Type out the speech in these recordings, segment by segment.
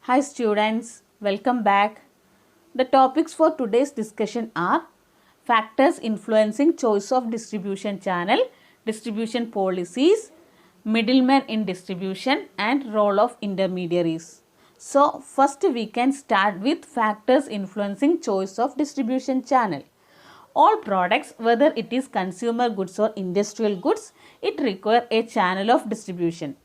Hi students, welcome back. The topics for today's discussion are factors influencing choice of distribution channel, distribution policies, middlemen in distribution and role of intermediaries. So first we can start with factors influencing choice of distribution channel. All products, whether it is consumer goods or industrial goods, it require a channel of distribution.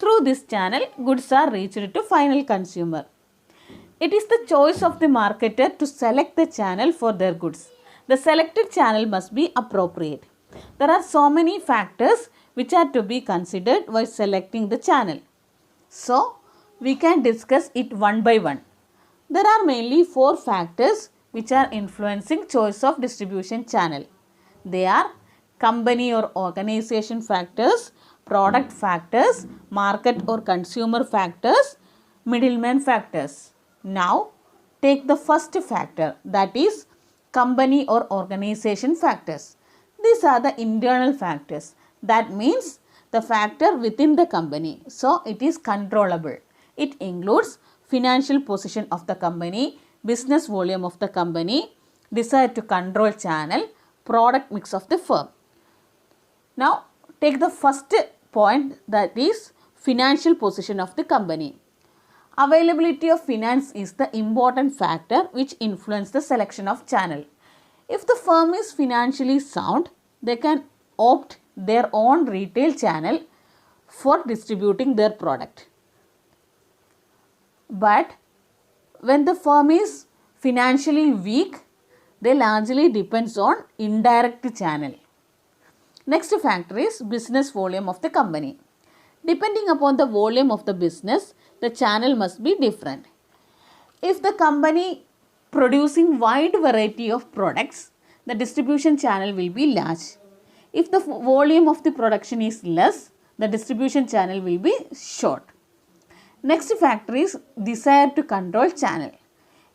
Through this channel, goods are reached to final consumer. It is the choice of the marketer to select the channel for their goods. The selected channel must be appropriate. There are so many factors which are to be considered while selecting the channel. So, we can discuss it one by one. There are mainly four factors which are influencing choice of distribution channel. They are company or organization factors, product factors, market or consumer factors, middleman factors. Now, take the first factor, that is company or organization factors. These are the internal factors. That means the factor within the company. So, it is controllable. It includes financial position of the company, business volume of the company, desire to control channel, product mix of the firm. Now, take the first point, that is financial position of the company. Availability of finance is the important factor which influences the selection of channel. If the firm is financially sound, they can opt their own retail channel for distributing their product. But when the firm is financially weak, they largely depends on indirect channel. Next factor is business volume of the company. Depending upon the volume of the business, the channel must be different. If the company producing wide variety of products, the distribution channel will be large. If the volume of the production is less, the distribution channel will be short. Next factor is desire to control channel.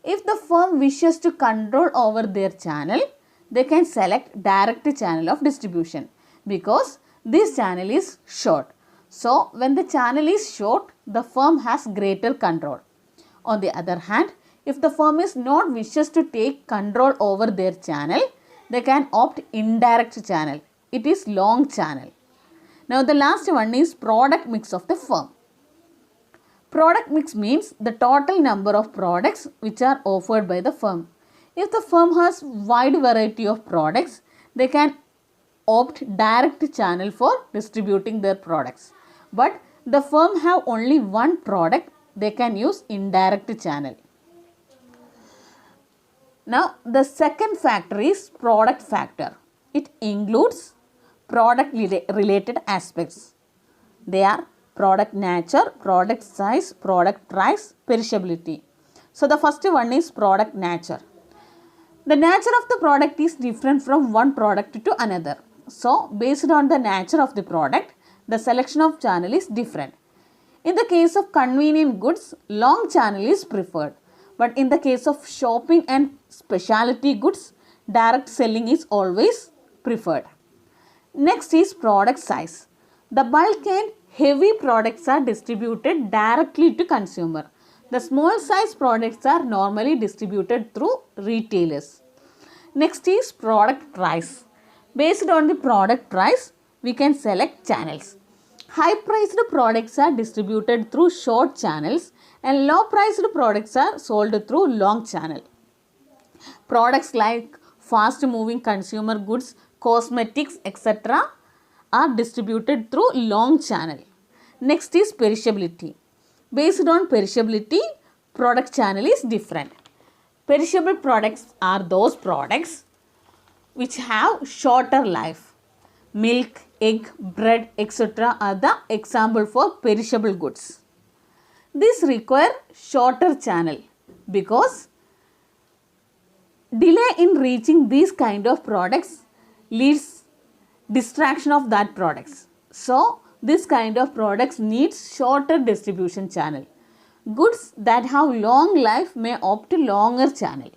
If the firm wishes to control over their channel, they can select direct channel of distribution because this channel is short. So, when the channel is short, the firm has greater control. On the other hand, if the firm is not wishes to take control over their channel, they can opt indirect channel. It is long channel. Now, the last one is product mix of the firm. Product mix means the total number of products which are offered by the firm. If the firm has wide variety of products, they can opt direct channel for distributing their products. But the firm have only one product, they can use indirect channel. Now, the second factor is product factor. It includes product related aspects. They are product nature, product size, product price, perishability. So, the first one is product nature. The nature of the product is different from one product to another. So, based on the nature of the product, the selection of channel is different. In the case of convenient goods, long channel is preferred. But in the case of shopping and specialty goods, direct selling is always preferred. Next is product size. The bulk and heavy products are distributed directly to consumer. The small size products are normally distributed through retailers. Next is product price. Based on the product price, we can select channels. High priced products are distributed through short channels and low priced products are sold through long channel. Products like fast moving consumer goods, cosmetics, etc. are distributed through long channel. Next is perishability. Based on perishability, product channel is different. Perishable products are those products which have shorter life. Milk, egg, bread, etc. are the example for perishable goods. These require shorter channel because delay in reaching these kind of products leads distraction of that products. So, this kind of products needs shorter distribution channel. Goods that have long life may opt longer channel.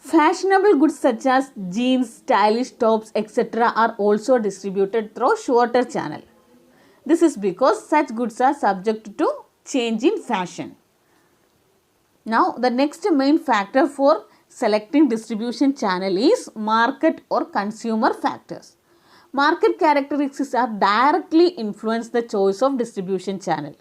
Fashionable goods such as jeans, stylish tops, etc. are also distributed through shorter channel. This is because such goods are subject to change in fashion. Now, the next main factor for selecting distribution channel is market or consumer factors. Market characteristics are directly influence the choice of distribution channel.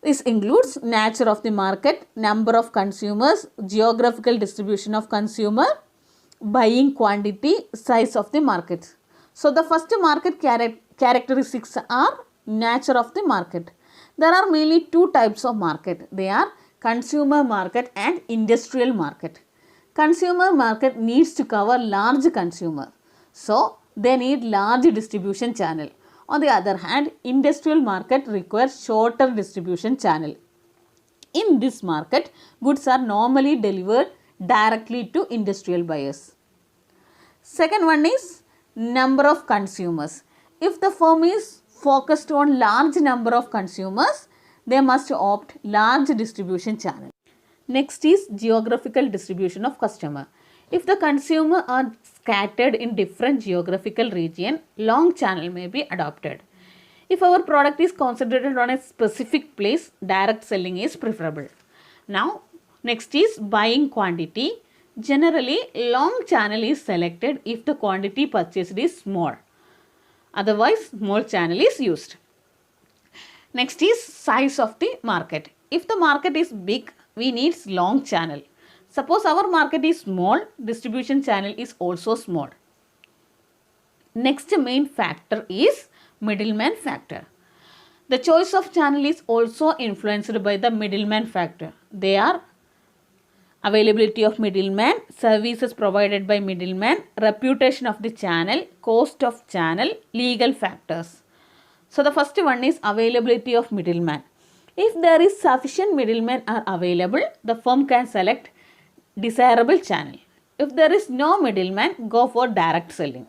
This includes nature of the market, number of consumers, geographical distribution of consumer, buying quantity, size of the market. So, the first market characteristics are nature of the market. There are mainly two types of market. They are consumer market and industrial market. Consumer market needs to cover large consumer. So, they need large distribution channel. On the other hand, industrial market requires shorter distribution channel. In this market, goods are normally delivered directly to industrial buyers. Second one is number of consumers. If the firm is focused on large number of consumers, they must opt large distribution channel. Next is geographical distribution of customer. If the consumer are scattered in different geographical region, long channel may be adopted. If our product is concentrated on a specific place, direct selling is preferable. Now, next is buying quantity. Generally, long channel is selected if the quantity purchased is small. Otherwise, small channel is used. Next is size of the market. If the market is big, we need long channel. Suppose our market is small, distribution channel is also small. Next main factor is middleman factor. The choice of channel is also influenced by the middleman factor. They are availability of middleman, services provided by middleman, reputation of the channel, cost of channel, legal factors. So, the first one is availability of middleman. If there is sufficient middlemen are available, the firm can select desirable channel. If there is no middleman, go for direct selling.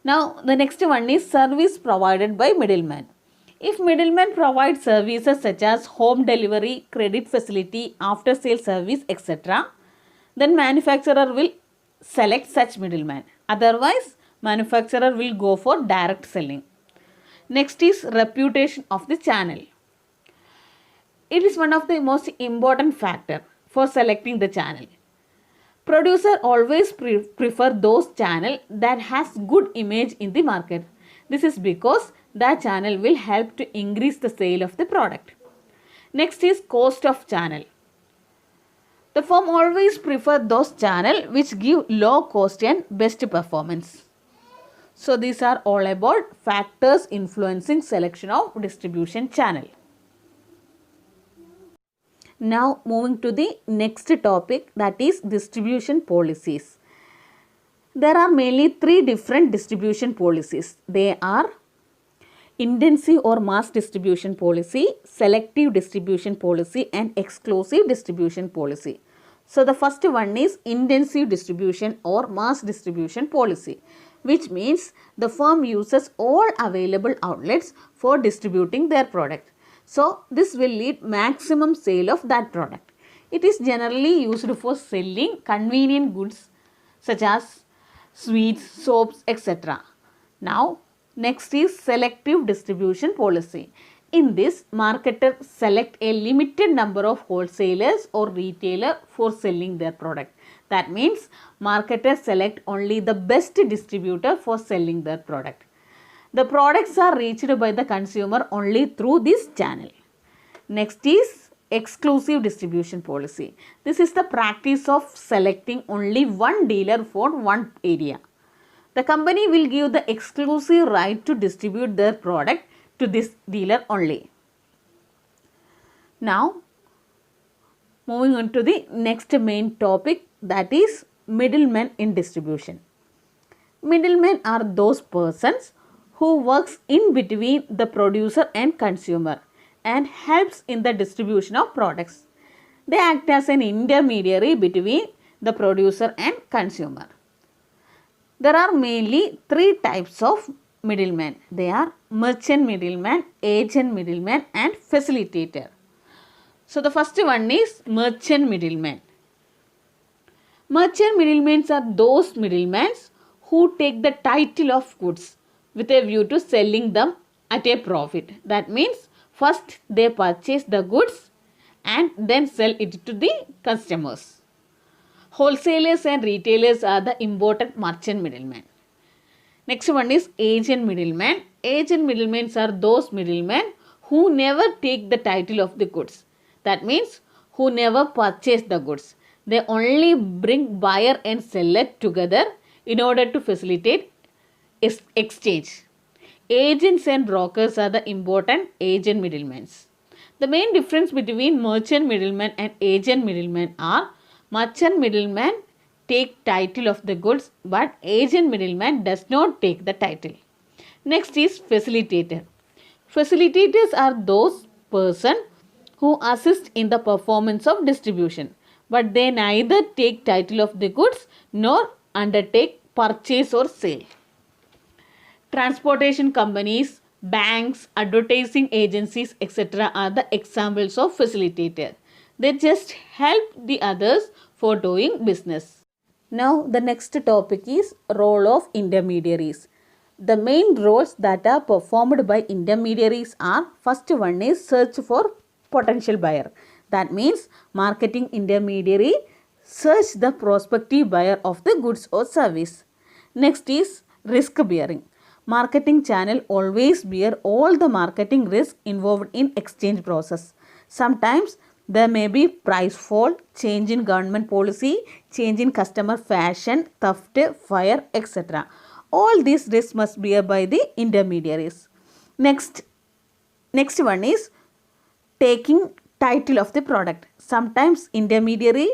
Now, the next one is service provided by middleman. If middleman provide services such as home delivery, credit facility, after sale service, etc., then manufacturer will select such middleman. Otherwise, manufacturer will go for direct selling. Next is reputation of the channel. It is one of the most important factor for selecting the channel. Producer always prefer those channel that has good image in the market. This is because that channel will help to increase the sale of the product. Next is cost of channel. The firm always prefer those channel which give low cost and best performance. So, these are all about factors influencing selection of distribution channel. Now, moving to the next topic, that is distribution policies. There are mainly three different distribution policies. They are intensive or mass distribution policy, selective distribution policy and exclusive distribution policy. So, the first one is intensive distribution or mass distribution policy, which means the firm uses all available outlets for distributing their product. So, this will lead maximum sale of that product. It is generally used for selling convenient goods such as sweets, soaps, etc. Now, next is selective distribution policy. In this, marketers select a limited number of wholesalers or retailers for selling their product. That means marketers select only the best distributor for selling their product. The products are reached by the consumer only through this channel. Next is exclusive distribution policy. This is the practice of selecting only one dealer for one area. The company will give the exclusive right to distribute their product to this dealer only. Now, moving on to the next main topic, that is middlemen in distribution. Middlemen are those persons who works in between the producer and consumer and helps in the distribution of products. They act as an intermediary between the producer and consumer. There are mainly three types of middlemen. They are merchant middleman, agent middleman and facilitator. So, the first one is merchant middleman. Merchant middlemen are those middlemen who take the title of goods with a view to selling them at a profit. That means, First, they purchase the goods and then sell it to the customers. Wholesalers and retailers are the important merchant middlemen. Next one is agent middlemen. Agent middlemen are those middlemen who never take the title of the goods. That means who never purchase the goods. They only bring buyer and seller together in order to facilitate exchange. Agents and brokers are the important agent middlemen. The main difference between merchant middlemen and agent middlemen are merchant middlemen take title of the goods but agent middleman does not take the title. Next is facilitator. Facilitators are those person who assist in the performance of distribution but they neither take title of the goods nor undertake purchase or sale. Transportation companies, banks, advertising agencies, etc. are the examples of facilitator. They just help the others for doing business. Now the next topic is role of intermediaries. The main roles that are performed by intermediaries are, first one is search for potential buyer. That means marketing intermediary search the prospective buyer of the goods or service. Next is risk bearing. Marketing channel always bear all the marketing risk involved in exchange process. Sometimes there may be price fall, change in government policy, change in customer fashion, theft, fire, etc. All these risks must bear by the intermediaries. Next one is taking title of the product. Sometimes intermediary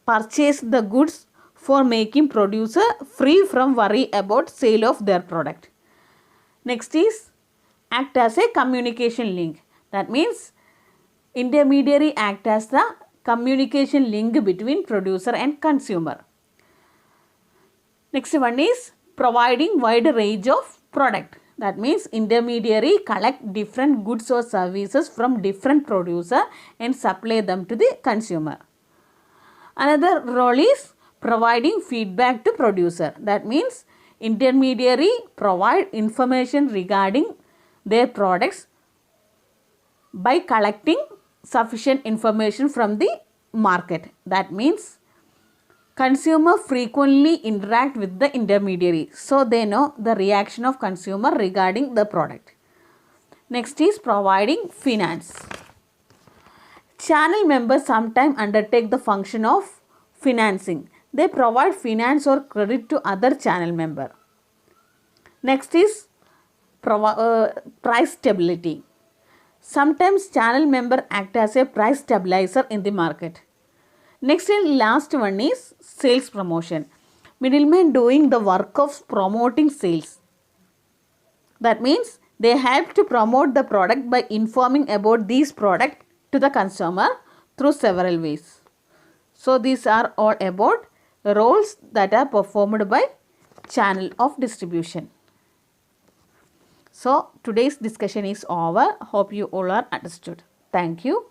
purchase the goods for making producer free from worry about sale of their product. Next is act as a communication link. That means intermediary act as the communication link between producer and consumer. Next one is providing wide range of product. That means intermediary collect different goods or services from different producer and supply them to the consumer. Another role is providing feedback to producer. That means intermediary provide information regarding their products by collecting sufficient information from the market. That means consumer frequently interact with the intermediary so they know the reaction of consumer regarding the product. Next is providing finance. Channel members sometimes undertake the function of financing. They provide finance or credit to other channel member. Next is price stability. Sometimes channel member act as a price stabilizer in the market. Next and last one is sales promotion. Middlemen doing the work of promoting sales. That means they help to promote the product by informing about these product to the consumer through several ways. So these are all about roles that are performed by channel of distribution. So today's discussion is over. Hope you all are understood. Thank you.